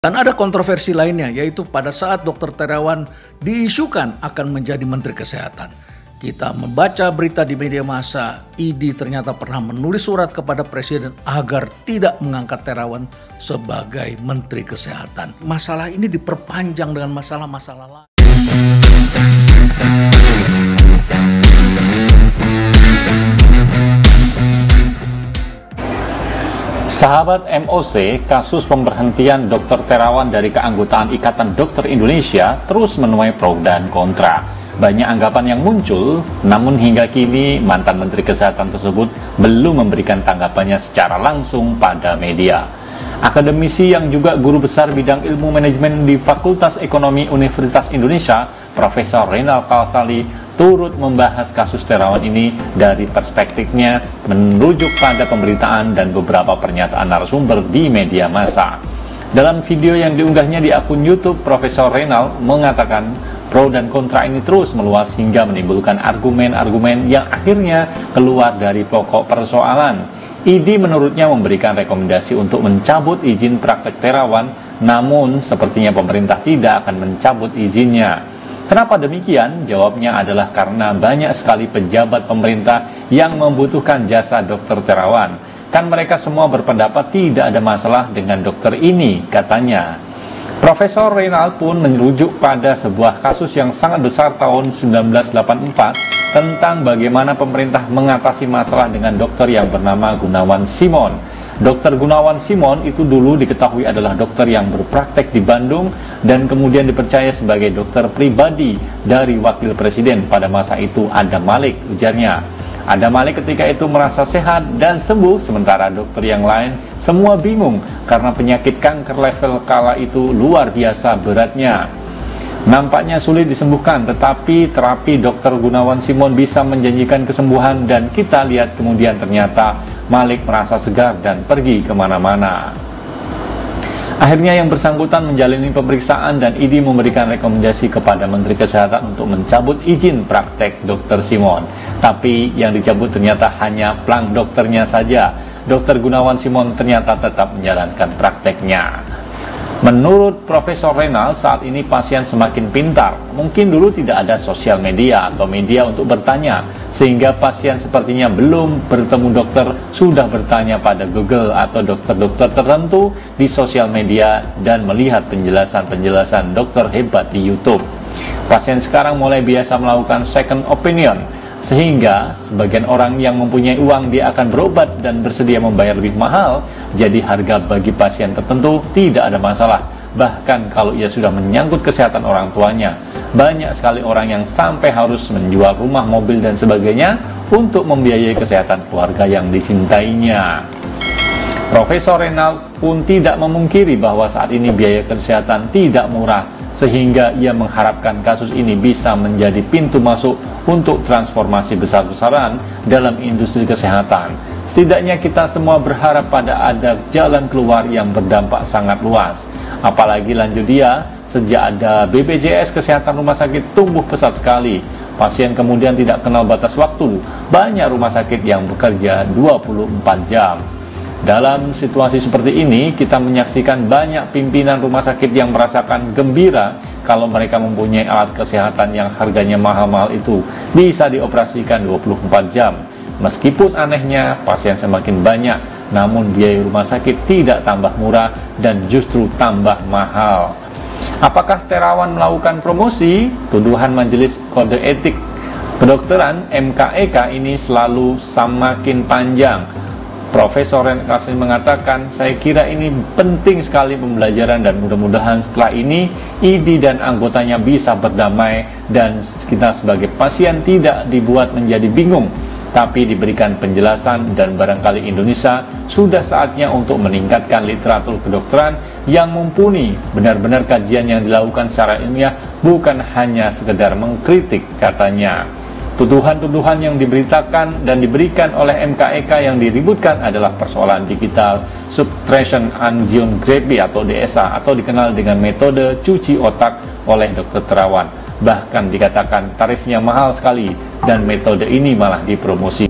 Dan ada kontroversi lainnya, yaitu pada saat Dr. Terawan diisukan akan menjadi Menteri Kesehatan. Kita membaca berita di media massa, ID ternyata pernah menulis surat kepada Presiden agar tidak mengangkat Terawan sebagai Menteri Kesehatan. Masalah ini diperpanjang dengan masalah-masalah lain. Sahabat MOC, kasus pemberhentian Dr. Terawan dari keanggotaan Ikatan Dokter Indonesia terus menuai pro dan kontra. Banyak anggapan yang muncul, namun hingga kini mantan Menteri Kesehatan tersebut belum memberikan tanggapannya secara langsung pada media. Akademisi yang juga guru besar bidang ilmu manajemen di Fakultas Ekonomi Universitas Indonesia, Profesor Reynald Kalsali, turut membahas kasus Terawan ini dari perspektifnya merujuk pada pemberitaan dan beberapa pernyataan narasumber di media massa. Dalam video yang diunggahnya di akun YouTube, Profesor Reynald mengatakan pro dan kontra ini terus meluas hingga menimbulkan argumen-argumen yang akhirnya keluar dari pokok persoalan. ID menurutnya memberikan rekomendasi untuk mencabut izin praktek Terawan, namun sepertinya pemerintah tidak akan mencabut izinnya. Kenapa demikian? Jawabnya adalah karena banyak sekali pejabat pemerintah yang membutuhkan jasa Dr. Terawan. Kan mereka semua berpendapat tidak ada masalah dengan dokter ini, katanya. Profesor Reynald pun merujuk pada sebuah kasus yang sangat besar tahun 1984 tentang bagaimana pemerintah mengatasi masalah dengan dokter yang bernama Gunawan Simon. Dr. Gunawan Simon itu dulu diketahui adalah dokter yang berpraktek di Bandung dan kemudian dipercaya sebagai dokter pribadi dari Wakil Presiden pada masa itu, Adam Malik, ujarnya. Adam Malik ketika itu merasa sehat dan sembuh, sementara dokter yang lain semua bingung karena penyakit kanker level kala itu luar biasa beratnya. Nampaknya sulit disembuhkan, tetapi terapi Dr. Gunawan Simon bisa menjanjikan kesembuhan dan kita lihat kemudian ternyata Malik merasa segar dan pergi kemana-mana. Akhirnya yang bersangkutan menjalani pemeriksaan dan ID memberikan rekomendasi kepada Menteri Kesehatan untuk mencabut izin praktek Dr. Simon. Tapi yang dicabut ternyata hanya plang dokternya saja. Dr. Gunawan Simon ternyata tetap menjalankan prakteknya. Menurut Profesor Reynald, saat ini pasien semakin pintar. Mungkin dulu tidak ada sosial media atau media untuk bertanya, sehingga pasien sepertinya belum bertemu dokter, sudah bertanya pada Google atau dokter-dokter tertentu di sosial media dan melihat penjelasan-penjelasan dokter hebat di YouTube. Pasien sekarang mulai biasa melakukan second opinion, sehingga sebagian orang yang mempunyai uang dia akan berobat dan bersedia membayar lebih mahal, jadi harga bagi pasien tertentu tidak ada masalah. Bahkan kalau ia sudah menyangkut kesehatan orang tuanya, banyak sekali orang yang sampai harus menjual rumah, mobil dan sebagainya untuk membiayai kesehatan keluarga yang dicintainya. Profesor Reynald pun tidak memungkiri bahwa saat ini biaya kesehatan tidak murah, sehingga ia mengharapkan kasus ini bisa menjadi pintu masuk untuk transformasi besar-besaran dalam industri kesehatan. Setidaknya kita semua berharap pada ada jalan keluar yang berdampak sangat luas. Apalagi lanjut dia, sejak ada BPJS Kesehatan rumah sakit tumbuh pesat sekali. Pasien kemudian tidak kenal batas waktu. Banyak rumah sakit yang bekerja 24 jam. Dalam situasi seperti ini, kita menyaksikan banyak pimpinan rumah sakit yang merasakan gembira kalau mereka mempunyai alat kesehatan yang harganya mahal-mahal itu bisa dioperasikan 24 jam. Meskipun anehnya pasien semakin banyak, namun biaya rumah sakit tidak tambah murah dan justru tambah mahal. Apakah Terawan melakukan promosi? Tuduhan Majelis Kode Etik Kedokteran (MKEK) ini selalu semakin panjang. Profesor Reynald Kalsali mengatakan, saya kira ini penting sekali pembelajaran dan mudah-mudahan setelah ini ID dan anggotanya bisa berdamai dan kita sebagai pasien tidak dibuat menjadi bingung, tapi diberikan penjelasan dan barangkali Indonesia sudah saatnya untuk meningkatkan literatur kedokteran yang mumpuni, benar-benar kajian yang dilakukan secara ilmiah bukan hanya sekedar mengkritik, katanya. Tuduhan-tuduhan yang diberitakan dan diberikan oleh MKEK yang diributkan adalah persoalan digital subtraction angiography atau DSA atau dikenal dengan metode cuci otak oleh Dr. Terawan. Bahkan dikatakan tarifnya mahal sekali dan metode ini malah dipromosi.